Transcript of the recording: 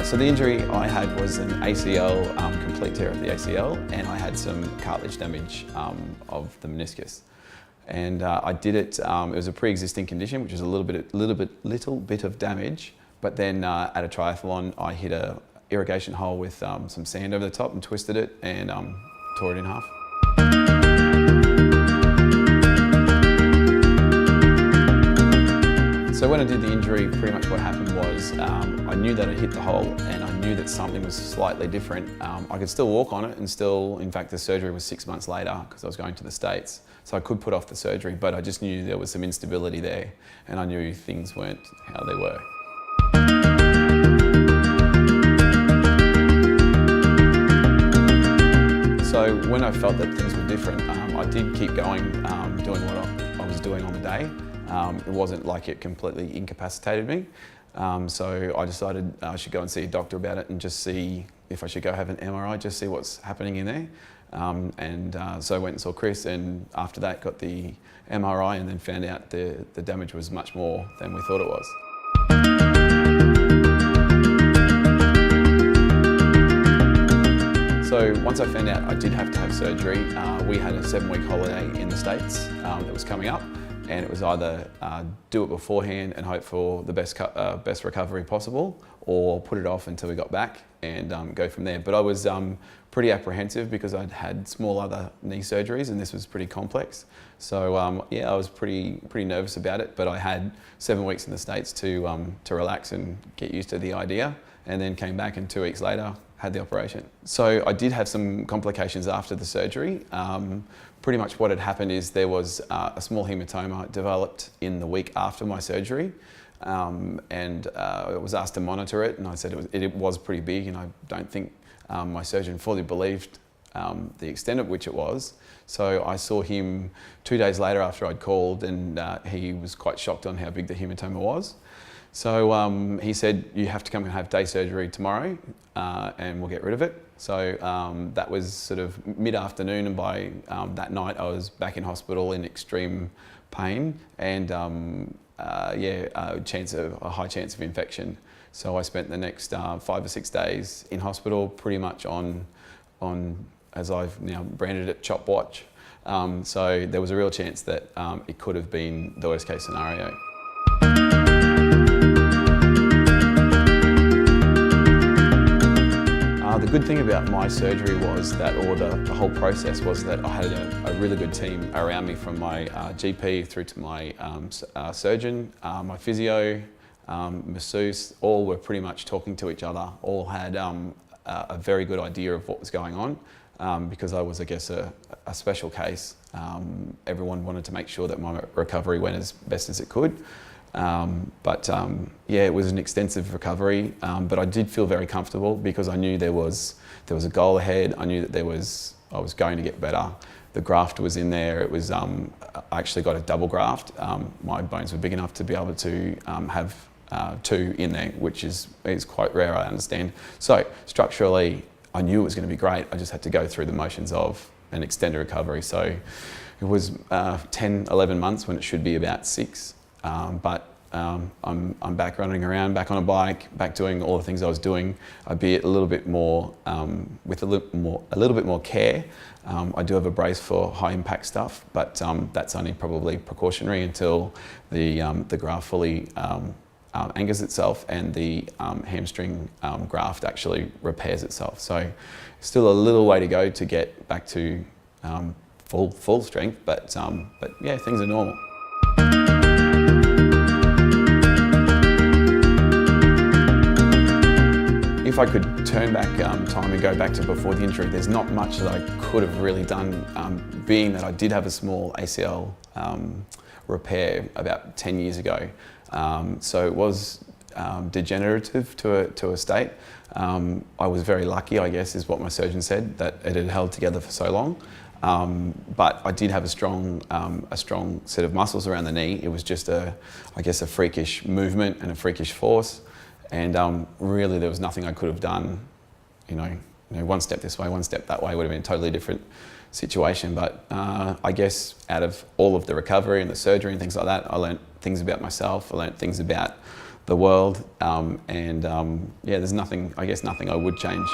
So the injury I had was an ACL, complete tear of the ACL, and I had some cartilage damage of the meniscus. And I did it. It was a pre-existing condition, which was a little bit of damage. But then at a triathlon, I hit a irrigation hole with some sand over the top and twisted it and tore it in half. So when I did the injury, pretty much what happened was I knew that I hit the hole and I knew that something was slightly different. I could still walk on it and still, in fact, the surgery was 6 months later because I was going to the States. So I could put off the surgery, but I just knew there was some instability there and I knew things weren't how they were. So when I felt that things were different, I did keep going, doing what I was doing on the day. It wasn't like it completely incapacitated me. So I decided I should go and see a doctor about it and just see if I should go have an MRI, just see what's happening in there. So I went and saw Chris, and after that got the MRI and then found out the damage was much more than we thought it was. So once I found out I did have to have surgery, we had a 7-week holiday in the States that was coming up. And it was either do it beforehand and hope for the best recovery possible, or put it off until we got back and go from there. But I was pretty apprehensive because I'd had small other knee surgeries and this was pretty complex. So yeah, I was pretty nervous about it, but I had 7 weeks in the States to relax and get used to the idea, and then came back and 2 weeks later had the operation. So I did have some complications after the surgery. Pretty much what had happened is there was a small hematoma developed in the week after my surgery, and I was asked to monitor it, and I said it was pretty big, and I don't think my surgeon fully believed the extent of which it was. So I saw him 2 days later after I'd called, and he was quite shocked on how big the hematoma was. So he said, you have to come and have day surgery tomorrow and we'll get rid of it. So that was sort of mid-afternoon, and by that night I was back in hospital in extreme pain and a high chance of infection. So I spent the next 5 or 6 days in hospital, pretty much on as I've now branded it, chop watch. So there was a real chance that it could have been the worst case scenario. The good thing about my surgery was that, or the whole process was that I had a really good team around me, from my GP through to my surgeon, my physio, masseuse. All were pretty much talking to each other, all had a very good idea of what was going on. Because I was, I guess, a special case, everyone wanted to make sure that my recovery went as best as it could. Yeah, it was an extensive recovery, but I did feel very comfortable because I knew there was a goal ahead. I knew that I was going to get better. The graft was in there. It was, I actually got a double graft. My bones were big enough to be able to have 2 in there, which is quite rare, I understand. So structurally, I knew it was going to be great. I just had to go through the motions of an extended recovery. So it was 10, 11 months when it should be about 6. But I'm back running around, back on a bike, back doing all the things I was doing, albeit a little bit more, with a little bit more care. I do have a brace for high impact stuff, but that's only probably precautionary until the graft fully angers itself and the hamstring graft actually repairs itself. So still a little way to go to get back to full strength, but yeah, things are normal. If I could turn back time and go back to before the injury, there's not much that I could have really done, being that I did have a small ACL repair about 10 years ago. So it was degenerative to a state. I was very lucky, I guess, is what my surgeon said, that it had held together for so long. But I did have a strong set of muscles around the knee. It was just I guess a freakish movement and a freakish force. And really there was nothing I could have done, you know, one step this way, one step that way would have been a totally different situation. But I guess out of all of the recovery and the surgery and things like that, I learnt things about myself. I learnt things about the world, yeah, there's nothing, I guess nothing I would change.